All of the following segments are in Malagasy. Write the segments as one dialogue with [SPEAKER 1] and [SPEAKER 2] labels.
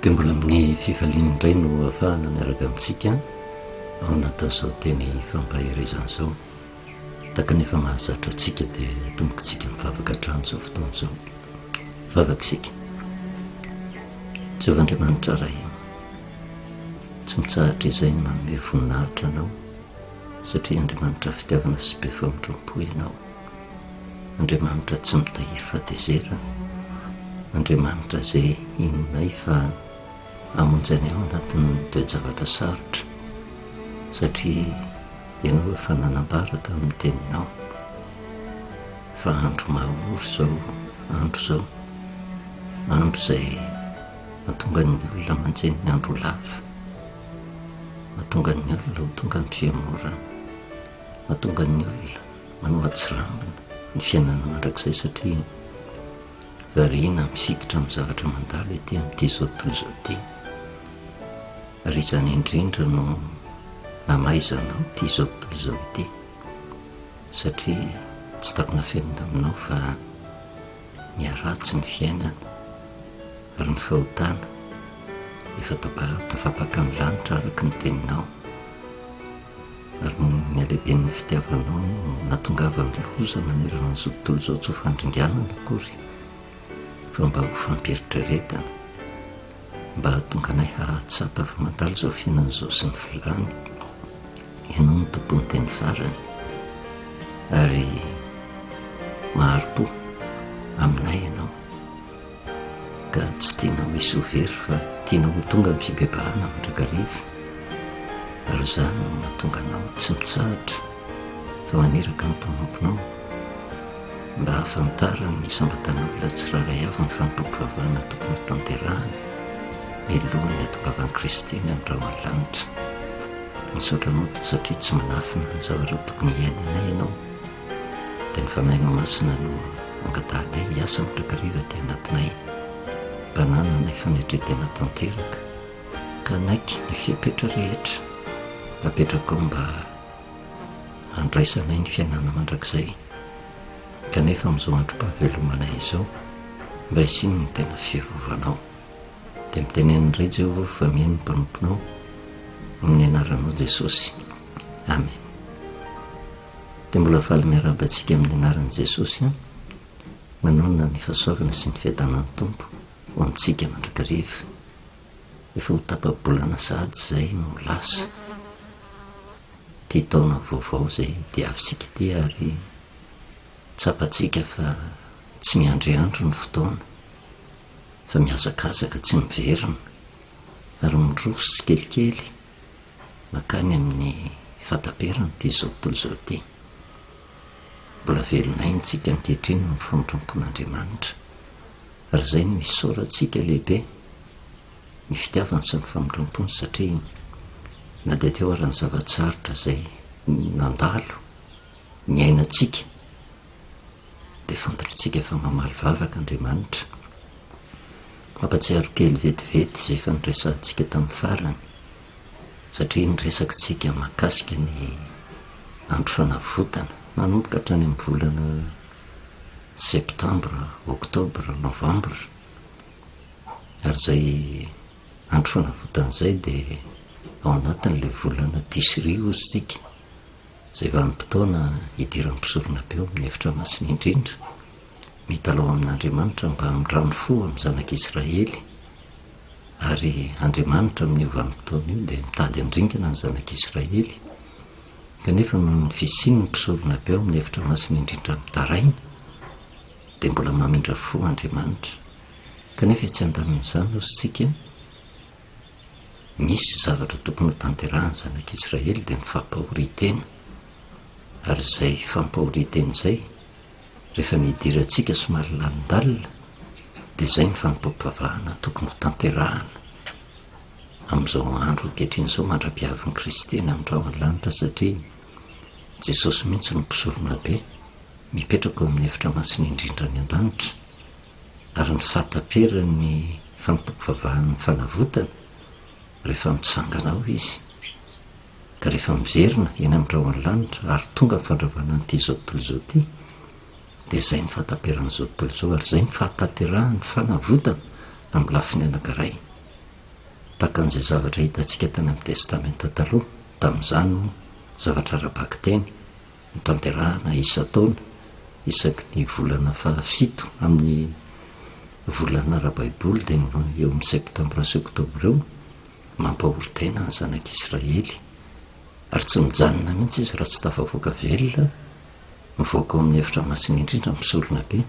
[SPEAKER 1] dia mbola amin'ny fifaliana indray no ahafahana miaraka amintsika ao anatin'izao teny fampaherezan'izao. Takanefa mahazatra antsika dia tomboka tsika mivavaka hatrany izao fotoana izao. Vavaka isika. Jehovah-Andriamanitra iray, tsy mitsahatra izay ny manome voninahitra anao, satria Andriamanitra fitiavana sy be famitram-po ianao. Andriamanitra tsy mitahiry fatezerana, Andriamanitra izay inonay fa amonjany ao anatin'ny toe-javatra sarotra, satria ianao efa nanambara tamin'ny teninao fa andro mahaory izao, andro izay mahatonga ny olona manjeny ny andro lava, mahatonga ny olona ho tonga ny fiamorana, mahatonga ny olona manao atsirambina ny fiainana mandrakizay, satria variana misikitra amin'ny zavatra mandalo ety amin'ity zao tontolo izao ity. Ary izany indrindra no namaizanao ity zao tontolo izao ity, satria tsy takona fiainana aminao fa miaratsy ny fiainana ary ny fahotana efa tafapaka amin'ny lanitra araka ny teninao. Ary ny alehiben'ny fitiavanao natongavany loza manerana n'izao tontolo izao, tsy ho fandringanana akory fa mba ho fampieritreretana, mba hahatonga anay hahatsapa fa mandalo izao fiainana izao sy ny filany. Ianao ny tompony teny farany ary maharo-po aminay ianao, ka tsy tianao hisy ho very fa tianao ho tonga amin'ny fibebahana mandrakariva. Ary izany no mahatonga anao tsy mitsahatra fa maneraka ny mpanomponao, mba hahafantarany misambatan'olona tsiraray avy ny fampampiavahana tokony tanterahana milohan'ny hatongavan'i Kristy ny amin'ny rahany lanitra. Misaotranao satria tsy manafina ny zavatra tokony hiainanay ianao, dia ny fanahinao masina no angatahanay hiasa mandrakariva dia anatinay, mba nananay fanetretena tanteraka, ka naiky ny fiapetra rehetra apetraka ao mba handraisanay ny fiainana mandrakizay. Kanefa amin'izao androm-pahavelomanay izao mba hisiny ny tena fiarovanao, dia miteneniny indray Jehovah fa mihaino ny mpanomponao amin'ny anaranao Jesosy. Amen. Dia mbola faly miarabantsika amin'ny anaran'i Jesosy manonona ny fahasoavana sy ny fiadanan'ny Tompo ho amintsika mandrakariva. Efa ho tapa-bolana sady izay no lasa ity taona vaovao izay dia avintsika ity, ary tsapantsika fa tsy miandriandro ny fotoana fa mihazakazaka tsy miverina ary mindroso tsy kelikely makany amin'ny fataperana ity zao tontolo izao ity. Mbola velonaintsika ankehitriny ny famitram-pon'Andriamanitra, ary izay no isaorantsika lehibe ny fitiavany sy ny famitram-pony, satria na dia teo ary ny zavatsarotra izay nandalo ny ainantsika dia fantatritsika efa mamaly vavaka Andriamanitra. Mampatsiaro kely vetivety izay efa niresantsika tamin'ny farany, satria niresakitsika mahakasika ny andro fanavotana nanomboka hatrany amin'ny volana septambra, oktobra, novambra. Ary izay andro fanavotana izay dia ao anatin'ilay volana tisria ozy tsika, izay vanim-potoana hidiran'ny mpisorona be amin'ny hevitra masina indrindra, mitalao amin'Andriamanitra mba handrano fo amin'ny zanak'Israely. Ary Andriamanitra amin'ny vanim-potoana io dia mitady andringana ny zanak'Israely, kanefa no ny fisiany ny mpisorona be ao amin'ny hevitra masina indrindra mitaraina dia mbola mamindra fo Andriamanitra. Kanefa tsy andamin'izany ozy tsika, misy zavatra tokony ho tanterahany zanak'Israely dia ny fampahoritena. Ary izay fampahoritena izay, rehefa nidirantsika somary lalindalina, dia izay ny fampampiavahana tokony ho tanterahana amin'izao andro ankehitriny izao mandra-piavin'i Kristy ny amin'ny rahany lanitra, satria Jesosy mihitsy no mpisorona be mipetraka ao amin'ny hevitra masina indrindra ny an-danitra. Ary ny fataperany fampampiavahan'ny fanavotana rehefa mitsangana ao izy, ka rehefa miverina eny amin'ny rahany lanitra ary tonga ny fandravana n'ity zao tontolo izao ity, dia izay ny fataperan'izao tontolo izao, ary izay ny fahatanterahany fanavotana amin'ny lafiny anankiray. takan'izay zavatra hitantsika tany amin'ny testamenta taloha tamin'izany no zavatra arabaky teny ny tanterahana isa-taona isaky ny volana fahafito amin'ny volana ara-baiboly dia eo amin'ny septambra sy oktobra eo mampahoritaina ny zanak'Israely ary tsy mijanona mihitsy izy raha tsy tafavoaka velona mivoaka ao amin'ny efitra masina indrindra misorona be.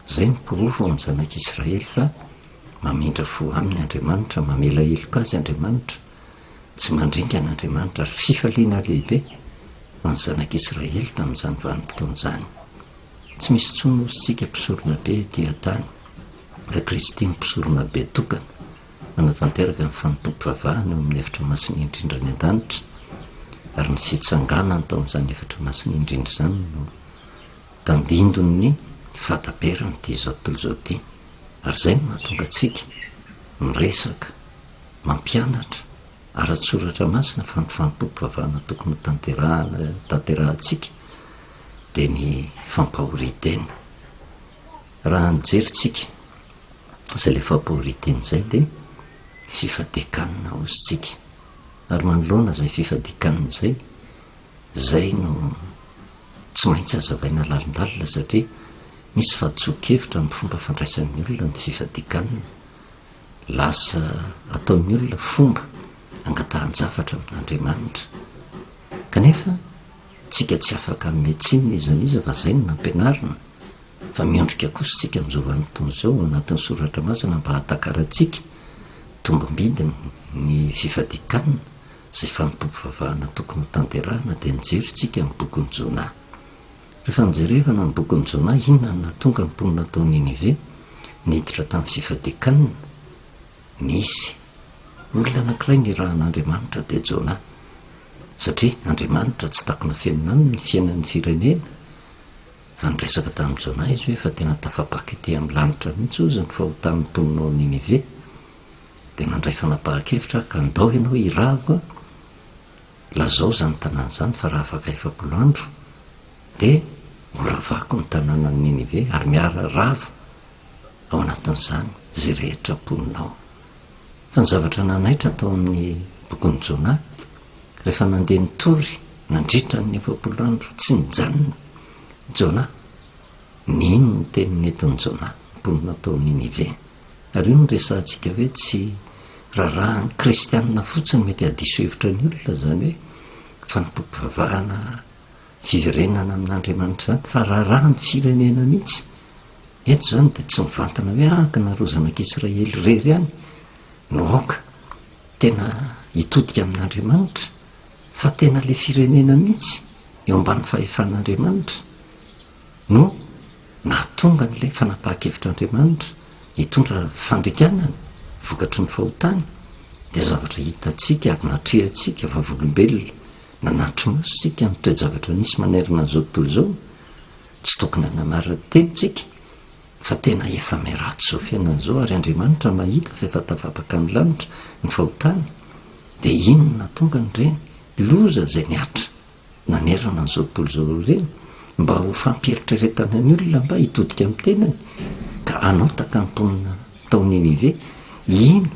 [SPEAKER 1] Zay mipirofo amin'ny zanak'Israely fa mamindra fo amin'ny Andriamanitra, mamela heloka azy Andriamanitra, tsy mandringa n'Andriamanitra ary fifaliana lehibe ho any zanak'Israely tamin'izany vanim-potoana izany. Tsy misy tsony ositsika mpisorona be dia tany fa Kristy mpisorona be tokana manatanteraka ny fanompom-pivavahana eo amin'ny efitra masina indrindra ny an-danitra ary ny fitsanganany tao amin'izany efitra masina indrindra izany no tandindony fataberany ty izao tontolo izao ty. Ary izay no mahatonga antsika miresaka, mampianatra ara-tsoratra masina fa ny fanompom-pivavahana tokony tanterahantsika dia ny fampahoriteny. Raha nijeritsika izay le fampahoriteny izay dia fifadikanina ozytsika ary manoloana izay fifadikanina izay no tsy maintsy azavaina lalindalina satria misy fahadzoan-kevitra amin'ny fomba fandraisan'ny olona ny fifadikanina. Lasa ataon'ny olona fomba angatahan-javatra amin'Andriamanitra kanefa tsika tsy afaka mimetsinina izaniza fa zay no nampianarina fa miondrika kosa tsika amin'izao vanim-potoana izao anatin'ny soratra masina mba hahatakarantsika tombam-bidiny ny fifadikanina izay fanompom-pivavahana tokony tanterahana dia nijerytsika amin'ny bokin'ny Jona. Rehefa nijerevana ny bokin'ny Jona, inona no nahatonga ny mponina tao Ninive niditra tamin'ny fifadikanina? Nisy olona anankiray nirahan'Andriamanitra dia Jona, satria Andriamanitra tsy takona fiainana ny fiainan'ny firenena fa niresaka tamin'ny Jona izy hoe fa tena tafabaky ety amin'ny lanitra mihitsy ozy ny fahotan'ny mponina ao Ninive dia nandray fanapahan-kevitra ka ndao ianao irahako lazao zany tanàna izany fa raha afaka 7 andro dia horavako ny tanànan'ny Ninive ary miara rava ao anatin'izany zay rehetra mponinao. Fa ny zavatra nanaitra tao amin'ny bokin'ny Jona, rehefa nandeha nitory nandritra ny 7 andro tsy nijanona Jona, nino ny tenin'ny entin'ny Jona mponina tao Ninive. Ary io no resantsika hoe tsy raharahan'ny kristianina fotsiny mety hadiso hevitra ny olona zany hoe fanompom-pivavahana fiverenana amin'Andriamanitra zany fa raharahan'ny firenena mihitsy. Eto zany dia tsy mivantana hoe ankana ro zanak'Israely rery ihany no aoka tena hitodika amin'Andriamanitra fa tena le firenena mihitsy eo amban'ny fahefan'Andriamanitra no nahatonga n'le fanapahan-kevitr'Andriamanitra hitondra fandrikanana vokatry ny fahotany. Dia zavatra hitantsika ary natrehantsika vavolombelona nanatry masontsika ny toe-javatra nisy manerina an'izao tontolo izao tsy tokony hanamarina tenitsika fa tena efa miaratsy izao fiainana izao ary Andriamanitra mahita fa efa tafapaka amin'ny lanitra ny fahotany. Dia inona tonga nyreny loza izay niatra nanerana an'izao tontolo izao ireny mba ho fampieritrretana ny olona mba hitodika amin'ny tenany ka anao taka ny mponina tao Ninive ino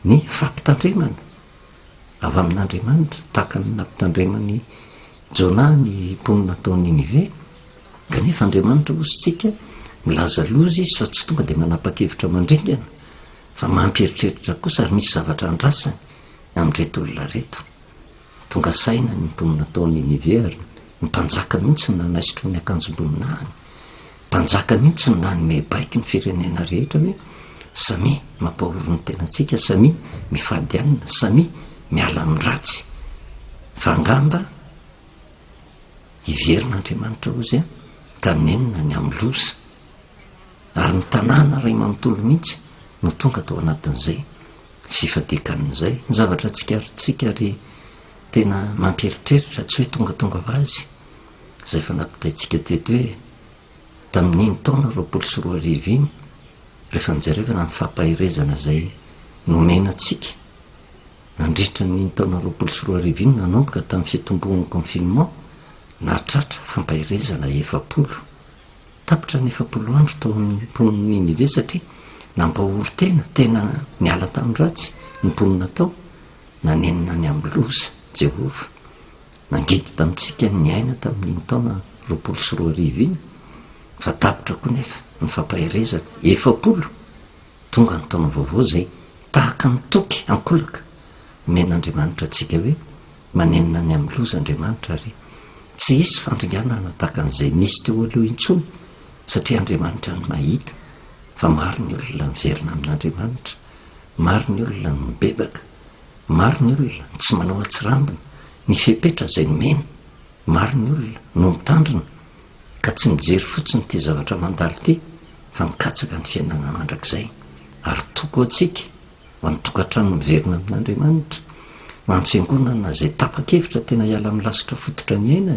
[SPEAKER 1] ny fampitandremana avy amin'Andriamanitra tahaka ny nampitandremany Jona ny mponina tao Ninive. Kanefa Andriamanitra osytsika milaza loza izy fa tsy tonga dia manapa-kevitra mandringana fa mampieritreritra kosa ary misy zavatra andrasany amin'reto olona reto. Tonga saina ny mponina tao Ninive ary ny mpanjaka mihitsy ny nanaisitro ny akanjom-boninahiny, mpanjaka mihitsy ny nanome baiky ny firenena rehetra hoe samy mampahoro ny tenantsika, samy mifady anina, samy miala amin'ny ratsy fa angamba iverin'Andriamanitra ozy ka nenina ny amin'ny loza ary ny tanàna ray manontolo mihitsy no tonga tao anatin'izay fifadikan'izay. Ny zavatra tsikarotsika ary tena mampieritreritra tsy hoe tongatonga ho azy izay fa nampitaitsika teto hoe tamin'iny taona 24 rehefa nijerevana ny fampahirezana izay nomenantsika nandritra nyny taona 24 nanomboka tamin'ny fitomboan'ny confinement nahatratra fampahirezana 70 tapitra ny 70 andro tao amin'ny mponina Ninive satria nampahory tena niala tamin'ny ratsy nymponina tao nanenina ny amin'ny loza Jehova nangidy tamintsika ny aina tamin'iny taona 24 iny fa tapitra koa nefa ny fampahirezana 70 tonga ny taona vaovao zay tahaka mitoky ankolaka men'Andriamanitra atsika hoe manenina ny amin'ny loza Andriamanitra ary tsy hisy fandringanana tahaka an'izay nisy teo aloha intsony satria Andriamanitra ny mahita fa maro ny olona miverina amin'Andriamanitra, maro ny olona ny mibebaka, maro ny olona tsy manao atsirambina ny fepetra zay nomena, maro ny olona no mitandrina ka tsy mijery fotsiny ty zavatra mandalo ty fa mikatsaka ny fiainana mandrakizay ary toko atsika ho any tokantrano miverina amin'Andriamanitra ho any fiangonana zay tapa-kevitra tena hiala amin'ny lasitra fototra ny aina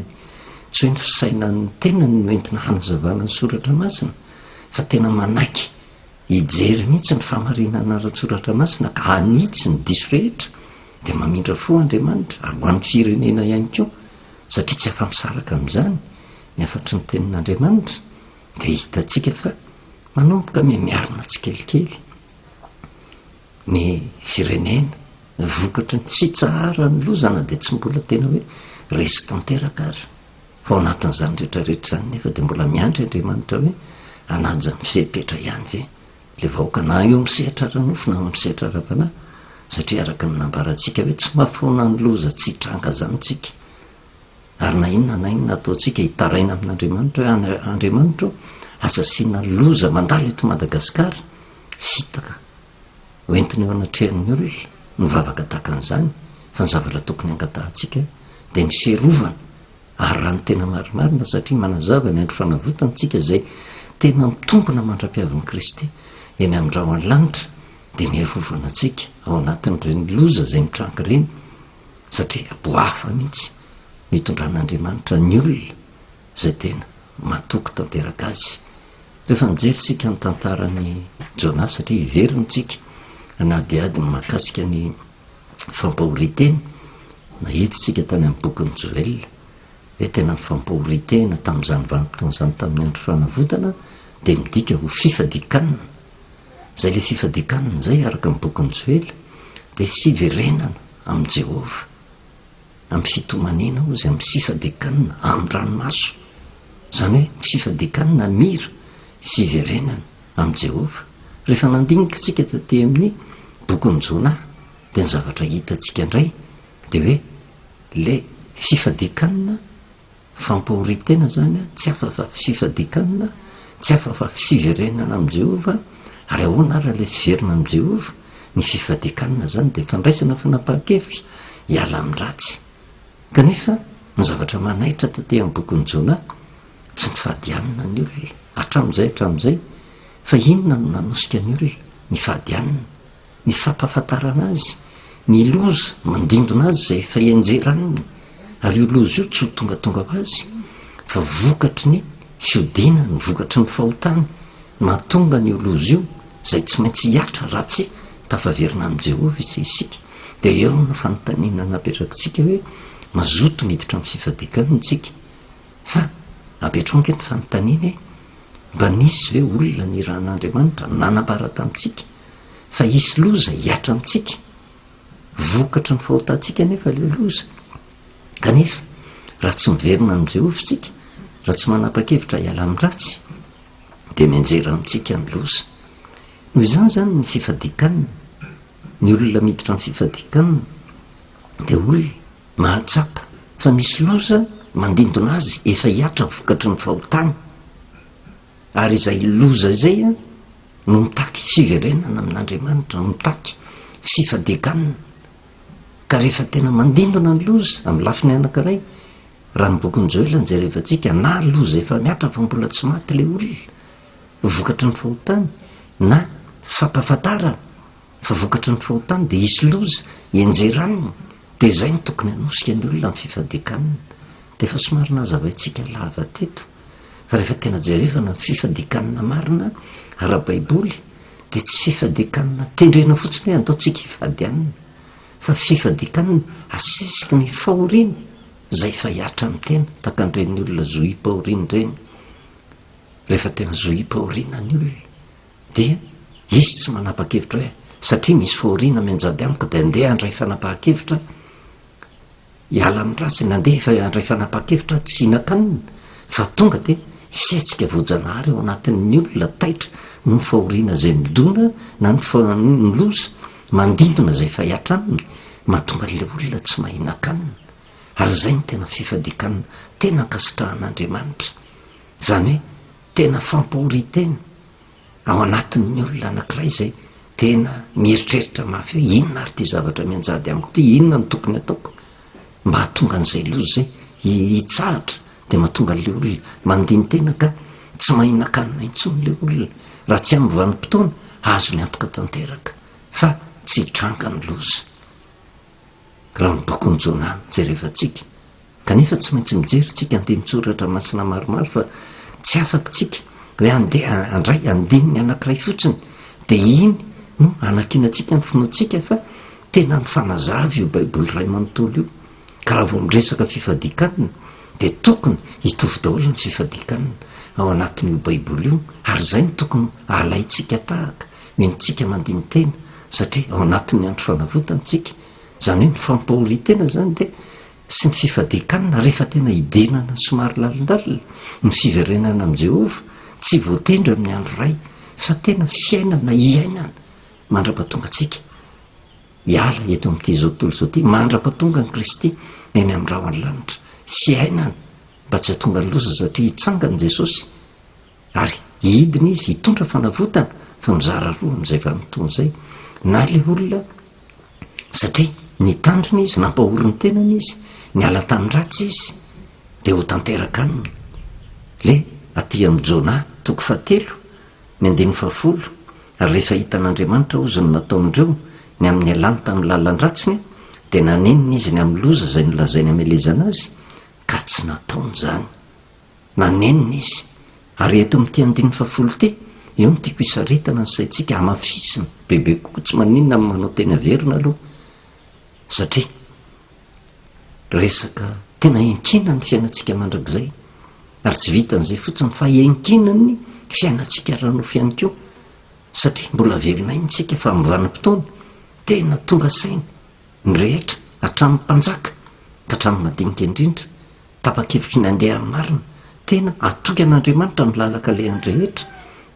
[SPEAKER 1] tsy hoe ny fisainany tena no entina hanazavana ny soratra masina fa tena manaiky hijery mihitsy ny famarinana ara-tsoratra masina ka hanitsy ny diso rehetra dia mamindra fo Andriamanitra ary ho an'ny firenena ihany koa satria tsy afa-misaraka amin'izany ny afatry ny tenin'Andriamanitra dia hitantsika fa manomboka miarina tsikelikely ny firenena vokatry ny fitsarany lozana dia tsy mbola tena hoe resy tanteraka ary fa ao anatin'izany rehetrarehetra zany nefa dia mbola miandry Andriamanitra hoe anaja ny fepetra ihany ve le vahoaka na eo misehatra ranofo na misehatra ra-panahy satria araka ny nambarantsika hoe tsy mahafoana ny loza tsy hitranga zany tsika ary na inona ataontsika hitaraina amin'Andriamanitra hoe Andriamanitra asasiana loza mandalo eto Madagasikara fitaka hoentina eo anatrehan'ny olona mivavaka tahaka an'izany fa ny zavatra tokony angatahantsika dia ny fiarovana ary raha ny tena marimarina satria manazava ny andro fanavotanatsika zay tena mitombona mandra-piavin'i Kristy eny amin'ny rahoan'ny lanitra dia niarovana atsika ao anatin'ireny loza zay mitrangy ireny satria boafa mihitsy mitondran'Andriamanitra ny olona zay tena matoky tanteraka azy rehefa mijery sika ny tantarany Jonas satria iverinitsika anadiady ny mahakasika ny fampahoritena na hiditsika tany amin'ny bokin'ny Joel hoe tena ny fampahoritena tamin'izany vanim-potoan'izany tamin'ny andro fanavotana dia midika ho fifadikanina zay le fifadikanina zay araka ny bokin'ny Joel dia fiverenana amin'i Jehova amin'ny fitomanena ozy amin'ny fifadikanina amin'ny ranomaso zany hoe fifadikanina mira fiverenana amin'i Jehova rehefa nandinika tsika taty amin'ny bokin'ny Jona dia ny zavatra hitatsika indray dia hoe le fifadikanina fampahoritena zany tsy afa-fa fifadikanina tsy afa-fa fiverenana amin'i Jehova ary ahoana ary le fiverina amin'i Jehova ny fifadikanina zany dia fandraisana fanapahan-kevitra hiala amin'ny ratsy kanefa ny zavatra manaitra taty amin'ny bokin'ny Jona tsy ny fahadianina ny olona hatramin'izay fa inona no nanosika ny olona ny fahadianina ny fampahafantarana azy ny loza mandindona azy zay efa enjeraniny ary io loza io tsy ho tongatonga ho azy fa vokatry ny fiodina ny vokatry ny fahotany mahatonga ny loza io zay tsy maintsy hiatra raha tsy tafaverina amin'i Jehova isika dia eo no fanontaniana napetrakitsika hoe mazoto miditra amin'ny fifadikanina tsika fa apetroange ny fanontaniana mba nisy ve olona ny ran'Andriamanitra nanambara tamintsika fa hisy loza hiatra amintsika vokatra ny fahotantsika nefa le loza kanefa raha tsy miverina amin'i Jehova tsika raha tsy manapa-kevitra hiala amin'ny ratsy dia mianjera amintsika ny loza noho izany zany ny fifadikanina ny olona miditra amin'ny fifadikanina dia olona mahatsapa fa misy loza mandindona azy efa hiatra vokatry ny fahotany ary izay loza izay no mitaky fiverenana amin'Andriamanitra no mitaky fifadikanina ka rehefa tena mandindona ny loza amin'ny lafiny anankiray raha ny bokin'ny Joel anjerevantsika na loza efa miatra fa mbola tsy maty le olona vokatry ny fahotany na fampahafantarana fa vokatry ny fahotany dia hisy loza enjeraniny dia izay ny tokony hanosika ny olona amin'ny fifadikanina dia efa somary nazavaintsika lava teto fa rehefa tena jerevana ny fifadikanina marina ara-baiboly dia tsy fifadikanina tendrena fotsiny hoe ataontsika hifadianina fa fifadikanina asisiky ny fahoriana zay efa hiatra amin'ny tena tahaka an'ireny olona zoim-pahoriana ireny rehefa tena zoim-pahoriana ny olona dia izy tsy manapa-kevitra hoe satria misy fahoriana mianjady amiko dia andeha andray fanapa-kevitra hiala amin'nyrasy nandeha fa andray fanapa-kevitra tsy hinan-kanina fa tonga dia hiatsika voajanahary ao anatin'ny olona taitra ny fahoriana izay midona na ny loza mandindona izay fa hiatraniny mahatonga an'ilay olona tsy mahinan-kanina ary izay ny tena fifadikanina tena ankasitrahan'Andriamanitra izany hoe tena fampohoritena ao anatin'ny olona anankiray izay tena mieritreritra mafy hoe inona ary ty zavatra mianjady amiko ty inona ny tokony ataoko mba hahatonga an'izay loza zay hitsahatra dia mahatonga an'ilay olona mandiny tena ka tsy mahinan-kanina intsony ilay olona raha tsy amin'ny vanim-potoana azo ny antoka tanteraka fa tsy hitranga ny loza raha ny bokon'ny Jona jerevantsika kanefa tsy maintsy mijeryntsika andiny-tsoratra masina maromaro fa tsy afaka tsika hoe andeha andray andininy anankiray fotsiny dia iny no anakinantsika ny finoantsika fa tena mifanazavy io baiboly iray manontolo io ka raha vao miresaka fifadikanina dia tokony hitovy daholo ny fifadikanina ao anatin'io baiboly io ary izay ny tokony alaitsika tahaka entsika mandiny tena satria ao anatin'ny andro fanavotanytsika izany hoe ny fampahoritena izany dia sy ny fifadikanina rehefa tena hidenana somary lalindalina ny fiverenana amin'i Jehovah tsy voatendry amin'ny andro ray fa tena fiainana hiainana mandra-pahatonga antsika hiala eto amin'ity zao tontolo izao ty mandra-pahatonga ny Kristy eny amin'ny rahany lanitra fiainana mba tsy hatonga ny loza satria hitsangany Jesosy ary hidiny izy hitondra fanavotana fa mizara roa amin'izay vanim-potoana izay na le olona satria ny tandrony izy nampahoriny tenany izy ny ala tamin-dratsy izy dia ho tanteraka aminy le aty amin'ny Jona toko 7 ny 10 ary rehefa hitan'Andriamanitra ozy ny nataondreo ny amin'ny alany tamin'ny lalan-dratsiny dia nanenina izy ny amin'ny loza izay nolazainy amelezana azy ka tsy nataony izany nanenina izy ary eto amin'ity 10 ty eo no tiako hisaritana ny saintsika hamafisina bebe kokoa tsy maninona amin'ny manao tena verina aloha satria resaka tena enkina ny fiainantsika mandrakizay ary tsy vitan'izay fotsiny fa enkinany ny fiainantsika ranofy ihany koa satria mbola velonaintsika fa mivanim-potoana tena tonga saina ny rehetra hatramin'ny mpanjaka ka hatramin'ny madinika indrindra tapa-kevitry ny andeha amin'ny marina tena atoky an'Andriamanitra ny lalaka lehan'ny rehetra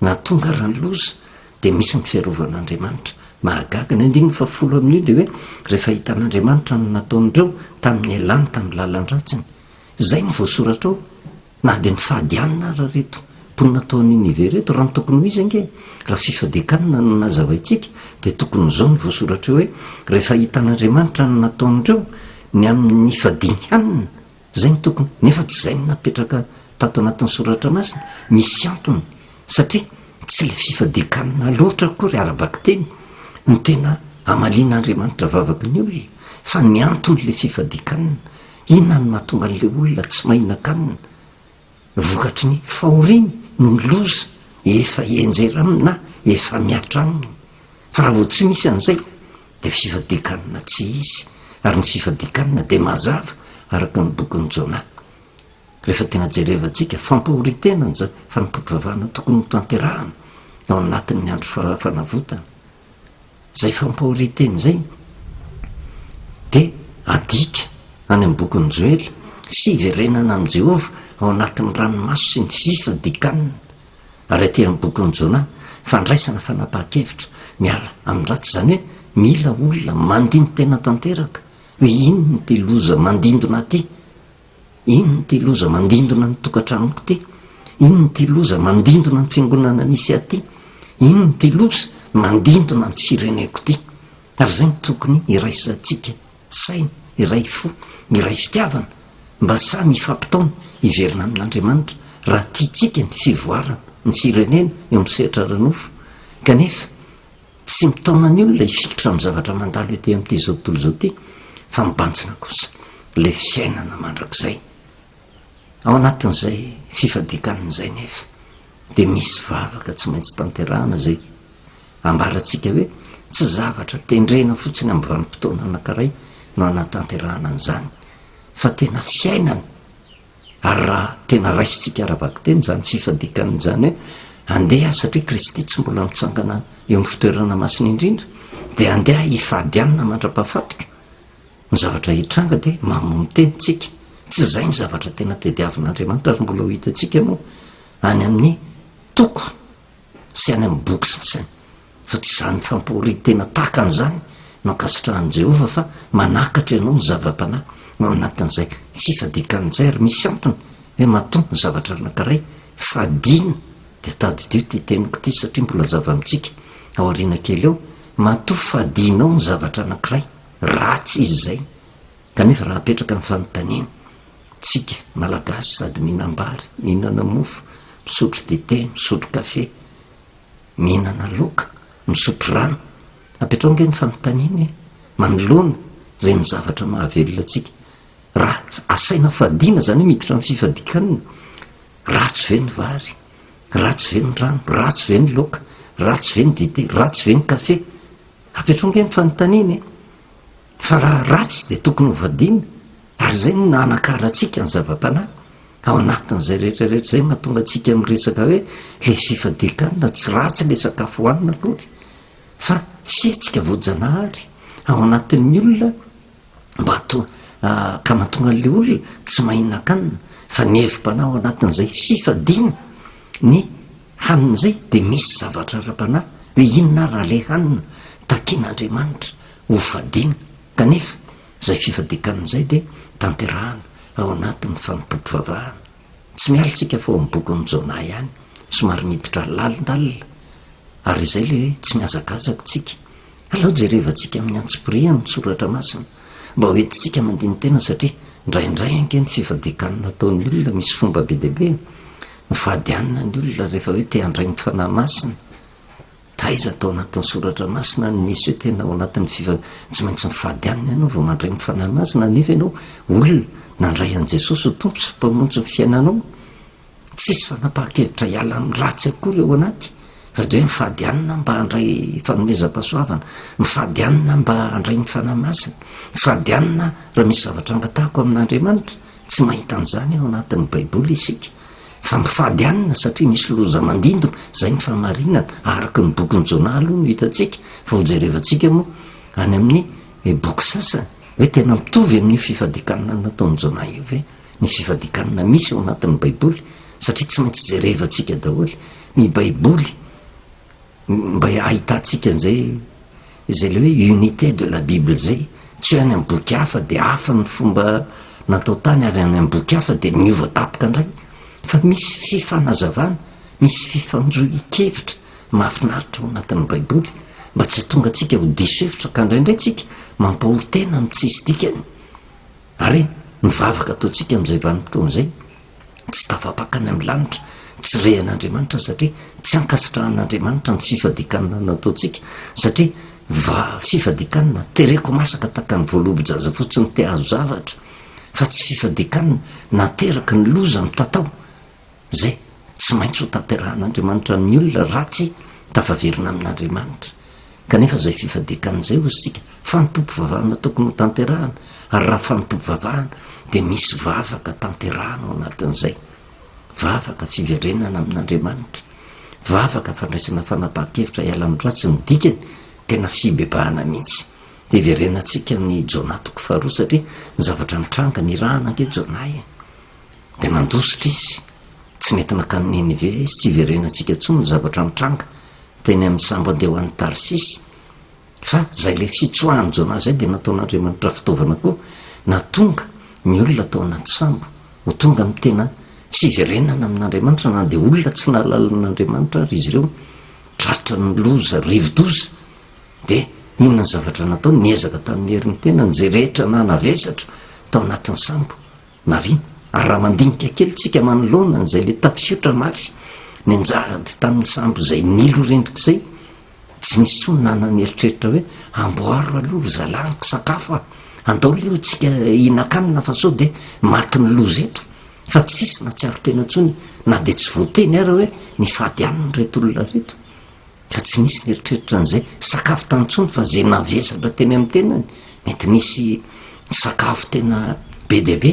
[SPEAKER 1] na tonga rany loza dia misy ny fiarovan'Andriamanitra mahagaga ny 10 amin'io dia hoe rehefa hitan'Andriamanitra ny nataondreo tamin'ny alany tamin'ny lalan-dratsiny izay ny voasoratra ao na dia ny fahadianina ara reto mpony nataon'inive reto raha ny tokony ho izy ange raha fifadikanina no nazavaintsika dia tokony izao ny voasoratra hoe rehefa hitan'Andriamanitra ny nataondreo ny amin'ny fadinianina izay ny tokony nefa tsy izay ny napetraka tato anatin'ny soratra masina misy antony satria tsy le fifadikanina loatra kory arabaka teny ny tena amalian'Andriamanitra vavaka ny olona fa ny antony le fifadikanina inona ny mahatonga an'ilay olona tsy mahinan-kanina vokatry ny fahoriany no ny loza efa hienjera amina efa miatra aminy fa raha vao tsy misy an'izay dia fifadikanina tsy izy ary ny fifadikanina dia mazava araka ny bokon'ny Jona rehefa tena jerevantsika fampahoritena ny fanampivavahana tokony ho tanterahana ao anatin'ny andro fanavotana izay fampahoritena izay dia adika any amin'ny bokon'ny Joely fiverenana amin'i Jehovah ao anatin'ny ranomaso sy ny fifadikanina ary aty amin'ny bokon'ny Jona fandraisana fanapahan-kevitra miala amin'ny ratsy izany hoe mila olona mandiny tena tanteraka hoe inony ty loza mandindona ty inony ty loza mandindona ny tokantranoko ty inony ty loza mandindona ny fiangonana misy aty inony ty loza mandindona ny fireneko ty ary izay ny tokony iraisantsika saina iray fo iray fitiavana mba samy hifampitaona hiverina amin'Andriamanitra raha tiatsika ny fivoarana ny firenena eo amin'ny sehatra ranofo kanefa tsy mitaona ny olona hifikitra amin'ny zavatra mandalo ety amin'ity zao tontolo zao ty fa mibantsina kosa le fiainana mandrakizay ao anatin'izay fifadikanan'izay nefa dia misy vavaka tsy maintsy tanterahana zay ambaratsika hoe tsy zavatra tendrena fotsiny amin'ny vanim-potoana anankiray no anatanterahana an'izany fa tena fiainana ary raha tena raisitsika arabaka teny zany fifadikan'izany hoe andeha satria kristy tsy mbola mitsangana eo amin'ny fitoerana masina indrindra dia andeha hifadianina mandra-pahafatoka ny zavatra hitranga dia mamono tenitsika tsy zay ny zavatra tena tediavin'andriamanitra ary mbola ho hitantsika moa any amin'ny toko sy any amin'ny boky sasany fa tsy zany fampory tena tahaka an'izany no ankasitrahan'i Jehova fa manakatra ianao ny zava-panahy no anatin'izay fifadikan'izay ary misy antony hoe matoa ny zavatra anankiray fadina dia tadidio ty teniko ty satria mbola zava amintsika ao ariana kely eo matoa fadinao ny zavatra anankiray ratsy izy zay kanefa raha apetraka amin'ny fanontaniana tsika malagasy sady mihinam-bary mihinana mofo misotro dite misotro kafe mihinana loka misotro rano apetrao nge ny fanontaniana manoloana reny zavatra mahavelona atsika raha asaina fadiana zany hoe miditra amin'ny fifadikanina ratsy ve ny vary ratsy ve ny rano ratsy ve ny loka ratsy ve ny dite ratsy ve ny kafe apetrao nge ny fanontaniana fa raha ratsy dia tokony ho vadiana ary zay ny nanakaratsika ny zava-panahy ao anatin'izay rehetrarehetra zay mahatonga atsika miresaka hoe le fifadikanina tsy ratsy le sakafo hoanina akory fa fietsika voajanahary ao anatin'ny olona mba ka mahatonga an'le olona tsy mahinakanina fa ny hevim-panahy ao anatin'izay fifadiana ny hanin'izay dia misy zavatra ara-panahy hoe inona raha le hanina takian'andriamanitra ho fadiana kanefa zay fifadikan'izay dia tanterahana ao anatin'ny fanompompivavahana tsy mialitsika fao amin'ny bokon'ny Jona ihany somary miditra lalindalina ary izay le hoe tsy miazakazaka tsika alao jerevantsika amin'ny antsipiriana ny soratra masina mba ho entintsika mandiny tena satria indraindray ange ny fifadikanina ataon'ny olona misy fomba be dehibe mifadianina ny olona rehefa hoe te handray ny fanahy masina taiza atao anatin'ny soratra masina ny nisy hoe tena ao anatin'ny tsy maintsy mifadianina ianao vao mandray ny fanahy masina nefa ianao olona nandray an' Jesosy ho tompo sy mpamonjy ny fiainanao tsisy fanapahakevitra hiala amin'ny ratsy akory eo anaty fa dia hoe mifadianina mba handray fanomezam-pahasoavana mifadianina mba handray ny fanahy masina mifadianina raha misy zavatra angatahako amin'Andriamanitra tsy mahita an'izany ao anatin'ny baiboly isika fa mifadianina satria misy loza mandindona zay ny famarinana araka ny bokyny Jona aloha no hitantsika fa ho jerevantsika moa any amin'ny boky sasany hoe tena mitovy amin'ny fifadikanina nataon'ny Jona io ve ny fifadikanina misy ao anatin'ny baiboly satria tsy maintsy jerevantsika daholy ny baiboly mba ahitantsika an'izay izay le hoe unité de la Bible zay tsy hoe any amin'ny boky hafa dia hafa ny fomba natao tany ary any amin'ny boky hafa dia niova tapaka indray fa misy fifanazavana misy fifanjohikevitra mahafinaritra ao anatin'ny baiboly mba tsy tonga atsika ho diso hevitra ka indraindray tsika mampahory tena amin'ny tsisy dikany ary mivavaka ataontsika amin'izay vanim-potoan'izay tsy tafapakany amin'ny lanitra tsy rehan'Andriamanitra satria tsy ankasitrahan'Andriamanitra ny fifadikanina nataontsika satria fifadikanina tereko masaka taka ny voalobo-jaza fotsiny te azo zavatra fa tsy fifadikanina nateraka ny loza mitatao zay tsy maintsy ho tanterahan'Andriamanitra ny olona ratsy tafaverina amin'Andriamanitra kanefa zay fifadikan'izay ozy sika fanompompivavahana tokony ho tanterahana ary raha fanompompivavahana dia misy vavaka tanterahana ao anatin'izay vavaka fiverenana amin'Andriamanitra vavaka fandraisana fanapahan-kevitra hiala amin'ny ratsy ny dikany tena fibebahana mihitsy dia verenantsika ny Jona toko faharoa satria ny zavatra mitranga ny rahana ange Jona dia nandositra izy tsy nentina ka ny Ninive izy tsy verenantsika ntsony ny zavatra mitranga teny amin'ny sambo andeha ho an'ny Tarsisy fa zay le fitsoahany Jona zay dia nataon'Andriamanitra fitaovana koa natonga ny olona atao anaty sambo ho tonga amin'ny tena fiverenana amin'Andriamanitra na dia olona tsy nahalalan'Andriamanitra ary izy ireo tratra ny loza rivo-doza dia inona ny zavatra natao niezaka tamin'ny herin'ny tena ny zay rehetra na navesatra tao anatin'ny sambo marina ary raha mandinika kely tsika manoloana n'izay le tafisotra mafy ny anjady tamin'ny sambo zay nilo rendrik'izay tsy nisy tsony nanany eritreritra hoe amboaro aloha zalaniko sakafo andao leo tsika hinakanina fa sao dia maty ny loza eto fa tsisy na tsiaro tena ntsony na dia tsy voateny ara hoe ny fady aniny reto olona reto fa tsy nisy ny eritreritra n'izay sakafo tanyntsony fa zay navesatra teny amin'ny tenany mety nisy sakafo tena be dehibe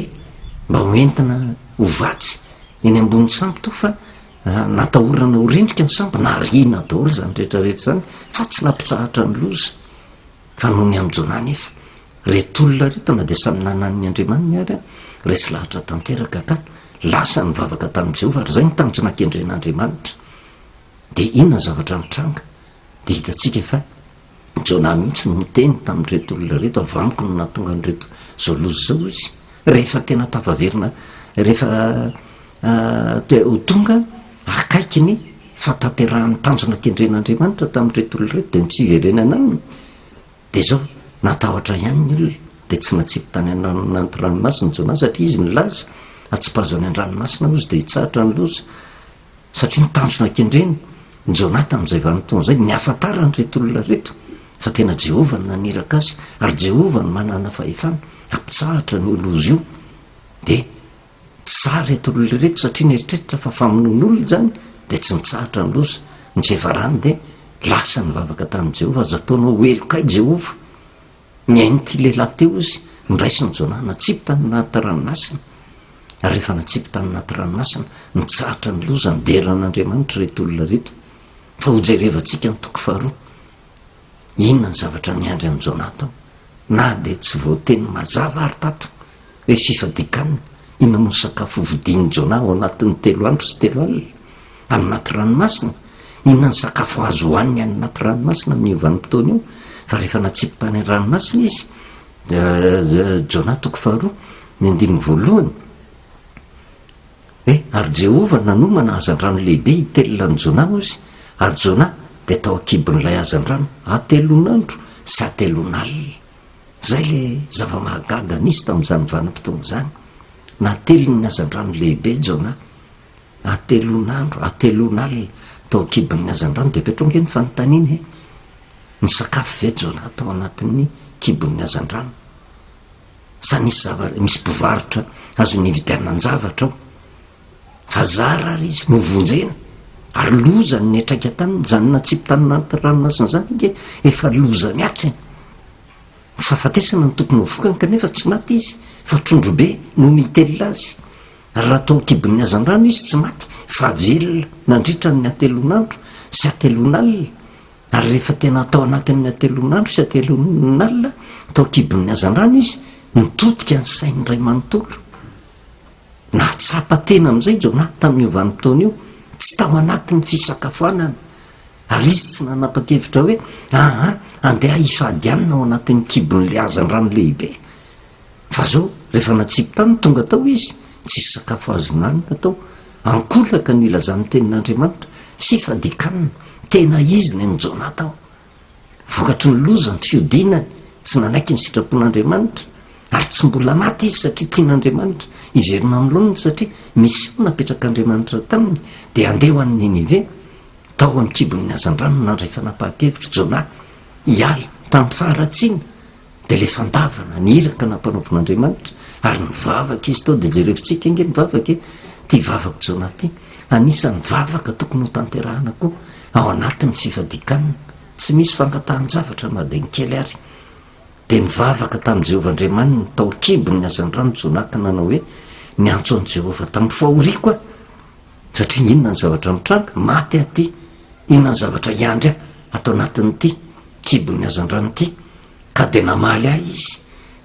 [SPEAKER 1] mba hoentina ho vatsy eny ambony sambo to fa natahorana horendrika ny sambo na rina daholo zany rehetrarehetra zany fa tsy nampitsahatra ny loza fa noho ny amin'jona nefa retolona reto na dia samy nanan'ny andriamaniny ary resy lahatra tanteraka ka lasa nyvavaka tamin'i Jehova ary zay ny tanjona ankendren'andriamanitra dia inona zavatra mitranga dia hitantsika fa Jona mihitsy no miteny tamin'reto olona reto avy amiko no nahatonga nyreto zao loza zao izy rehefa tena tafaverina rehefa ho tonga akaikiny fataterahan'ny tanjona ankendren'andriamanitra tamin'reto olona reto dia mitsiverenana aminy dia zao natahotra ihany ny olona dia tsy natsiky tany anaty ranomasina Jona satria izy ny laza atsipazo any an-dranomasina ozy dia hitsahatra ny loza satria nitanjona ankendreny Jona tamin'izay vanimpotoana zay ny afantarany reto olona reto fa tena Jehova no naniraka azy ary Jehova no manana fahefana ampitsahatra ny loza io dia tsara reto olona reto satria nieritreritra fa famonoan'olona zany dia tsy nitsahatra ny loza ny fiavarany dia lasa nivavaka tamin'i Jehova aza ataonao elokay Jehova nyain'ity lehilahy teo izy niraisiny Jona natsipy tany anaty ranomasina ary rehefa natsipy tany anaty ranomasina nitsahatra ny loza nideran'Andriamanitra reto olona reto fa ho jerevantsika ny toko faharoa inona ny zavatra niandry an'i Jona tao na dia tsy voateny mazava ary tato hoe fifadikanina inona moa ny sakafo hovidian'i Jona ao anatin'ny 3 andro sy 3 alina any anaty ranomasina inona ny sakafo azo hohaniny any anaty ranomasina amin'io vanimpotoana io fa rehefa natsipy tany ranomasina izy Jona toko faharoa ny 1 ary Jehova nanomana hazan-drano lehibe hitelona ny Jona ozy ary Jona dia tao akibon'ilay hazan-drano atelon'andro sy atelon'alina zay le zava-mahagaga nisy tamin'izany vanimpotoana zany natelony ny hazan-drano lehibe Jona atelon'andro atelon'alina tao akibon'ny hazan-drano dia petronge ny fanontaniany ny sakafo ve Jona tao anatin'ny kibon'ny hazan-drano sa nisy misy mpivarotra azo nividianan-javatra ao fa zara ary izy novonjena ary loza ny netraika taniny zany natsipy tany anaty ranomasina zany ike efa loza miatra fa fatesana ny tokony hovokany kanefa tsy maty izy fa trondro be no mitelona azy ary raha tao kibon'ny hazan-drano izy tsy maty fa velona nandritra ny atelon'andro sy atelon'alina ary rehefa tena atao anatin'ny atelon'andro sy atelon'alina tao kibon'ny hazan-drano izy nitodika ny sainy ray manontolo nahatsapa tena amin'izay Jona tamin'io vanimpotoana io tsy tao anatin'ny fisakafoanana ary izy tsy nanapa-kevitra hoe andeha hifadianina ao anatin'ny kibon'le hazan-drano lehibe fa zao rehefa natsipy tany tonga tao izy tsisy sakafo azonanina tao ankolaka ny ilazan'ny tenin'Andriamanitra sy fadikanina tena izy ny Jona tao vokatry ny loza ny fiodinany tsy nanaiky ny sitrapon'Andriamanitra ary tsy mbola maty izy satria tian'Andriamanitra iverina am'loniny satria misy o napetrak'Andriamanitra taminy dia andeha ho an'ny Ninive tao amin'ny kibon'ny hazan-drano nandray fanapa-kevitra Jona hiala tamin'ny faharatsiana dia le fandavana niraka nampanaovan'Andriamanitra ary nivavaka izy tao dia jerevitsika inge nivavaka ty vavako Jona ty anisan'ny vavaka tokony ho tanterahana koa ao anatin'ny fifadikanina tsy misy fankatahan-javatra na dia ny kely ary dia nivavaka tamin'i Jehova Andriamaniny tao kibon'ny hazan-drano Jona ka nanao hoe niantso an'i Jehova tamin'ny fahoriako satria inona ny zavatra mitranga maty aty inona ny zavatra hiandry atao anatin'ity kibon'ny hazan-drano ity ka dia namaly ahy izy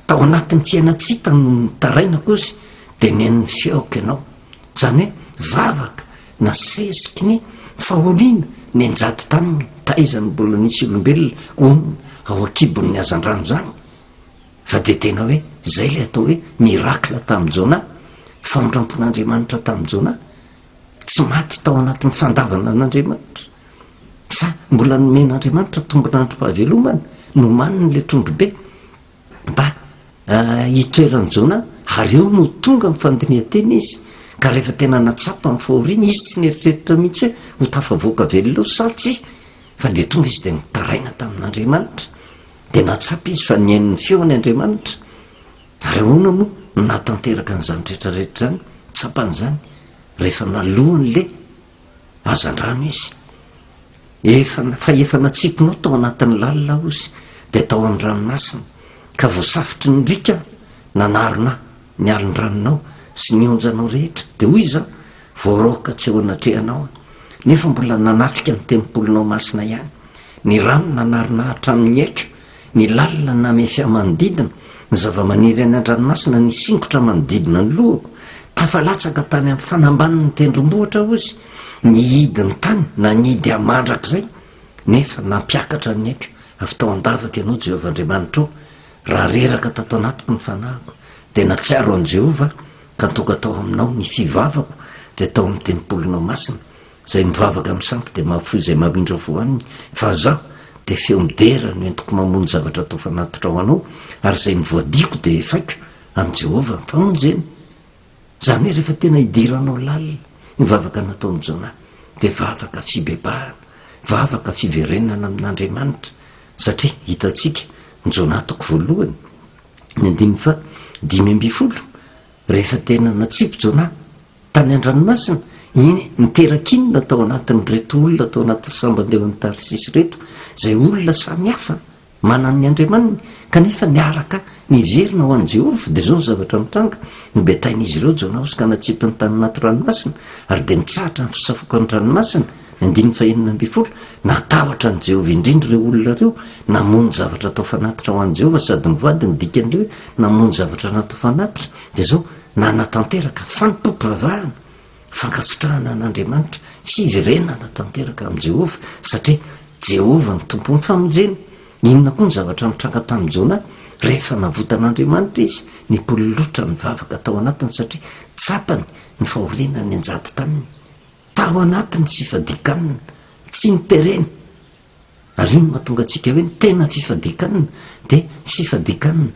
[SPEAKER 1] tao anatin'ny fiainatsita no nitarainako izy dia nen'ny fiaoko ianao zany hoe vavaka na sesiky ny fahoriana ny anjaty taminy taizany mbola nisy olombelona onona ao akibon'ny hazan-drano zany fa dia tena hoe zay le atao hoe mirakla tamin'i Jona famondrampon'Andriamanitra tamin'i Jona tsy maty tao anatin'ny fandavana an'Andriamanitra fa mbola nomen'Andriamanitra tombon'androm-pahavelomana no maniny le trondro be mba hitoeran'i Jona ary eo no tonga mifandinihan-tena izy ka rehefa tena natsapa ny fahoriana izy tsy neritreritra mihitsy hoe ho tafavoaka velona satsy fa dia tonga izy dia nitaraina tamin'Andriamanitra dia natsapa izy fa niain'ny feony Andriamanitra ary ahoana moa natanteraka n'izany rehetrarehetra zany tsapan'izany rehefa nalohan'le hazan-drano izy fa efa natsipinao tao anatin'ny lalina ozy dia tao amin'ny ranomasina ka voasafotry ny rika nanarona ny alin-dranonao sy ny onjanao rehetra dia hoy iza voaroka tsy ho anatrehanao nefa mbola nanatrika ny tempolinao masina ihany ny rano nanarinahitra amin'ny aika ny lalina name fiamanodidina ny zava-maniry any an-dranomasina ny singotra manodidina ny lohako tafalatsaka tany amin'ny fanambaniny tendrombohitra ozy ny hidiny tany na nidy amandrak'izay nefa nampiakatra ny aika avy tao andavaka ianao Jehovah-Andriamanitra ao raha reraka tato anatiko ny fanahiko dia natsiaro an' Jehova ka tonga tao aminao ny fivavako dia tao amin'ny tempolinao masina izay mivavaka amin'ny sampy dia mahafoy izay mamindra voaniny fa zaho dia feo midera no entiko mamony zavatra atao fanatitra ao anao ary izay ny voadiko dia efaiko an' Jehova mifamonjeny zany hoe rehefa tena hidiranao lalina mivavaka nataon'i Jona dia vavaka fibebahana vavaka fiverenana amin'Andriamanitra satria hitantsika ny Jona toko voalohany ny 5:10 rehefa tena natsipo Jona tany an-dranomasina iny niterakinona tao anatin'ny reto olona tao anatin'ny sambandeon'ny Tarsisy reto izay olona samy hafa manany Andriamaniny kanefa niaraka niverina ho an'i Jehovah dia zao ny zavatra mitranga nobetain'izy ireo Jona ka natsipo ny tany anaty ranomasina ary dia nitsahatra ny fisafokan'ny ranomasina 9:40 natahotra ny Jehovah indrindra ireo olona reo namony zavatra atao fanatitra ho an'i Jehovah sady mivady ny dikan'ilay hoe namony zavatra natao fanatitra dia zao nanatanteraka fanimpom-pivavahana fankasitrahana an'Andriamanitra fiverenana tanteraka amin'i Jehovah satria Jehovah ny tompon'ny famonjena inona koa ny zavatra mitranga tamin'i Jona rehefa navotan'Andriamanitra izy ny pololotra ny vavaka tao anatiny satria tsapany ny fahoriana ny anjady taminy tao anatiny fifadikanina tsy niterena ary ino mahatonga antsika hoe ny tena fifadikanina dia fifadikanina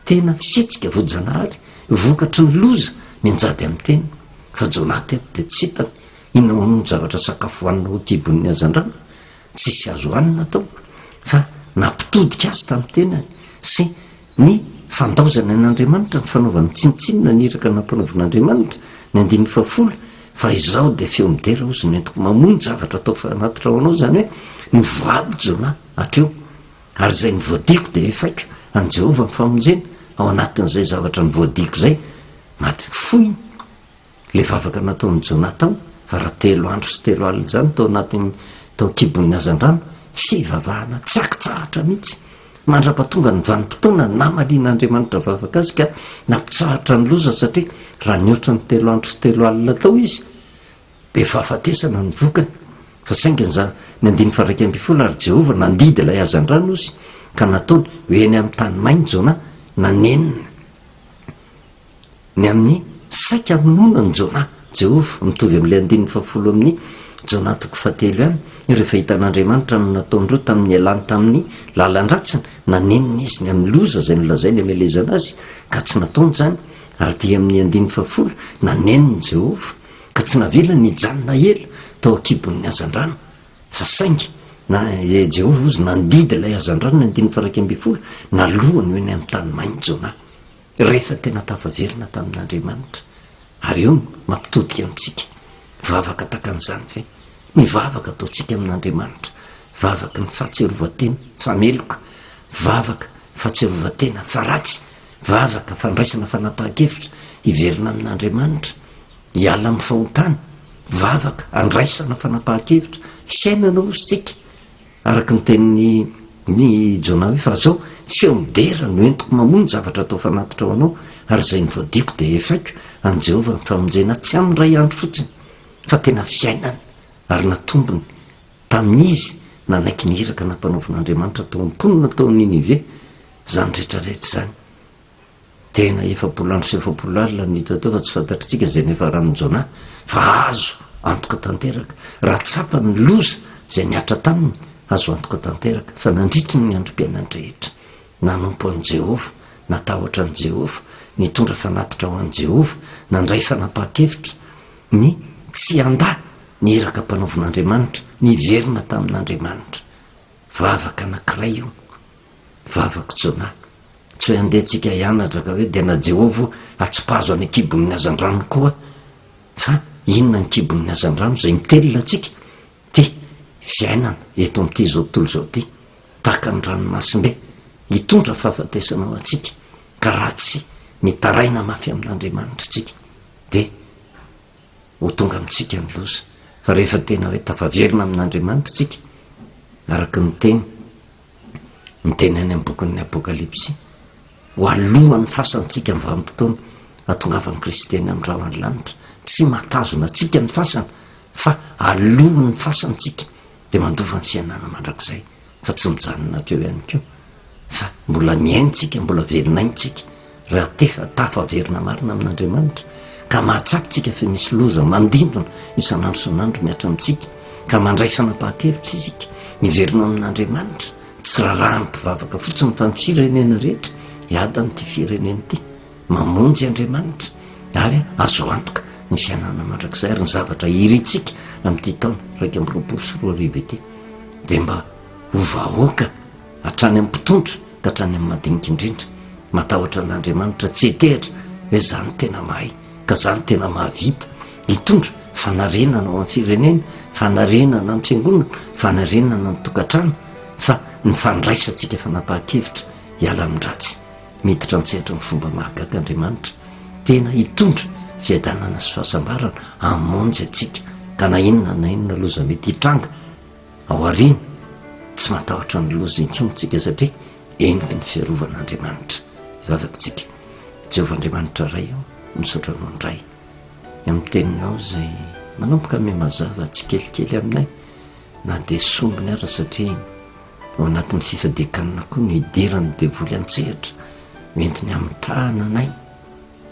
[SPEAKER 1] tena fisetsika voajanahary vokatry ny loza mianjady amin'ny teny fa Jona teto dia tsy hitany inona moa ny zavatra sakafo hoanina ho kibon'ny hazan-drano tsisy azo hoanina tao fa nampitodika azy tamin'ny tenany sy ny fandaozana an'Andriamanitra ny fanaovany tsinitsinina niraka nampanaovan'Andriamanitra ny 9:10 fa izao dia feo midera ozy no entiko mamony zavatra atao fanatitra ao anao zany hoe nivoady Jona hatreo ary izay ny voadiko dia efaiko an' Jehovah mifamonjena ao anatin'izay zavatra ny voadiko izay maty foiny le vavaka nataon'i Jona tao fa raha 3 andro sy 3 alina zany tao anatin'ny tao kibon'ny hazan-drano fivavahana tsakitsahatra mihitsy mandra-patonga ny vanim-potoana namalian'Andriamanitra vavaka azy ka nampitsahatra ny loza satria raha nioatra ny 3 andro sy 3 alina tao izy dia fahafatesana ny vokany fa saingany za ny 9:20 ary Jehovah nandidy ilay hazan-drano izy ka nataony hoeny amin'ny tany mainy Jona nanenina ny amin'ny saika minona ny Jona Jehovah mitovy amin'ilay 9:10 amin'ny Jona 3 any rehefa hitan'Andriamanitra no nataon'ireo tamin'ny alany tamin'ny lalan-dratsiny nanenina izy ny amin'ny loza izay nolazainy amelezana azy ka tsy nataony zany ary dia amin'ny 9:10 naneniny Jehovah ka tsy navela nijanona ela tao akibon'ny hazan-drano fa saingy na Jehovah ozy nandidy ilay hazan-drano ny 9:20 nalohany hoe ny amin'ny tany mainy Jona rehefa tena tafaverina tamin'Andriamanitra ary eo mampitodika amintsika vavaka takan'izany fe mivavaka ataontsika amin'Andriamanitra vavaka ny fahatserovatena fameloka vavaka fahatserovatena fa ratsy vavaka fandraisana fanapahakevitra hiverina amin'Andriamanitra hiala amin'ny fahotana vavaka andraisana fanapahakevitra fiainana ozytsika araka ny tenin'ny Jona hoe fa zao feo midera no entiko mamony zavatra atao fanatitra ao anao ary izay ny voadiko dia efaiko an' Jehovah mifamonjena tsy amin'ny ray andro fotsiny fa tena fiainana ary natombony tamin'izy nanaiky ny hiraka nampanaovan'Andriamanitra tao amponina tao Ninive zany rehetrarehetra zany tena 7 andro sy 7 alina ny hita tao fa tsy fantatritsika izay nefa ran'ny Jona fa azo antoka tanteraka raha tsapa ny loza izay niatra taminy azo antoka tanteraka fa nandritry ny androm-piainany rehetra nanompo an'i Jehovah natahotra an'i Jehovah nitondra fanatitra ho an'i Jehovah nandray fanapahakevitra ny tsy anda niraka mpanaovan'Andriamanitra niverina tamin'Andriamanitra vavaka anankiray io vavaka Jona tsy hoe andehantsika hianatra ka hoe dia na Jehovah atsipazo any akibon'ny hazan-drano koa fa inona ny kibon'ny hazan-drano izay mitelona atsika ty fiainana eto amin'ity zao tontolo zao ty tahaka ny ranomasimbe hitondra fahafatesana ao atsika ka raha tsy mitaraina mafy amin'Andriamanitra tsika dia ho tonga amintsika ny loza fa rehefa tena hoe tafaverina amin'Andriamanitra tsika araka ny teny any am'bokin'ny apokalipsy ho alohan'ny fasantsika amin'ny vanim-potoana atongavan'ny kristeny amin'ny rahany lanitra tsy matazona tsika ny fasana fa alohan'ny fasantsika dia mandova ny fiainana mandrakizay fa tsy mijanona atreo ihany koa fa mbola miaintsika mbola velinaintsika raha tafaverina marina amin'Andriamanitra ka mahatsapitsika fa misy loza mandindona isan'andro san'andro miatra amintsika ka mandray fanapaha-kevitra izika niverina amin'Andriamanitra tsy raha mpivavaka fotsiny fa ny firenena rehetra hiadan'ity firenena ity mamonjy Andriamanitra ary azo antoka ny fiainana mandrakizay ary ny zavatra iritsika amin'ity taona 2024 ity dia mba hovahoaka hatrany amin'ny mpitondra ka hatrany amin'ny madinika indrindra matahotra n'Andriamanitra tsy hetehitra hoe zany tena mahay ka zany tena mahavita hitondra fanarenana ao amin'ny firenena fanarenana ny fiangonana fanarenana ny tokantrano fa ny fandraisantsika fanapaha-kevitra hiala amin-dratsy miditra antsehatra ny fomba mahagaga Andriamanitra tena hitondra fiadanana sy fahasambarana amonjy atsika ka na inona loza mety hitranga ao ariana tsy matahotra ny loza intsontsika satria eniky ny fiarovan'Andriamanitra ivavakintsika Jehovah Andriamanitra ray ao misaotra anao ndray amin'ny teninao zay manomboka ame mazava tsy kelikely aminay na dia sombiny ara satria ao anatin'ny fifadikanina koa ny idirany devoly antsehatra mentiny amin'ny tahana anay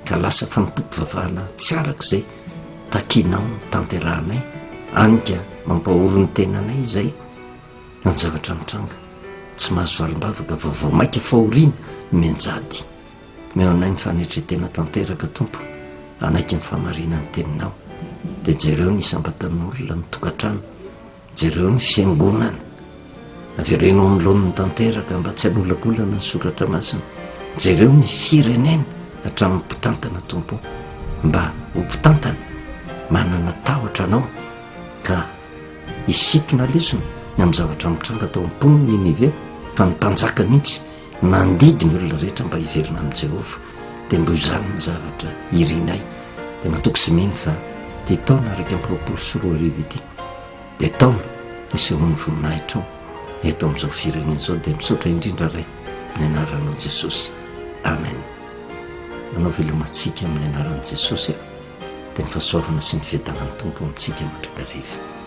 [SPEAKER 1] ka lasa fanompompivavahana tsy arak'izay takinao ny tanterahanay anika mampahoro ny tenanay izay ny zavatra mitranga tsy mahazo valim-bavaka vaovao maika fahoriana mianjady meo anay ny fanetretena tanteraka tompo anaiky ny famarina ny teninao dia jereo ny isambatan'olona ny tokantrano jereo ny fiangonana averenao amin'lohan'ny tanteraka mba tsy hanolakolana ny soratra masina jereo ny firenena hatramin'ny mpitantana tompo mba ho mpitantana manana tahotra anao ka isitona lesona ny amin'ny zavatra mitranga tao am-poniny Ninive fa ny mpanjaka mihitsy nandidy ny olona rehetra mba hiverina amin'i Jehovah dia mbo izany ny zavatra irinay dia matoky sy miny fa dia taona araka amin'ny 2024 ity dia taona isehoan'ny voninahitra eto amin'izao firenena izao dia misaotra indrindra ray amin'ny anaranao Jesosy amen. Manao velomantsika amin'ny anaran'i Jesosy dia ny fahasoavana sy ny fiadanan'ny tompo amintsika mandrakariva.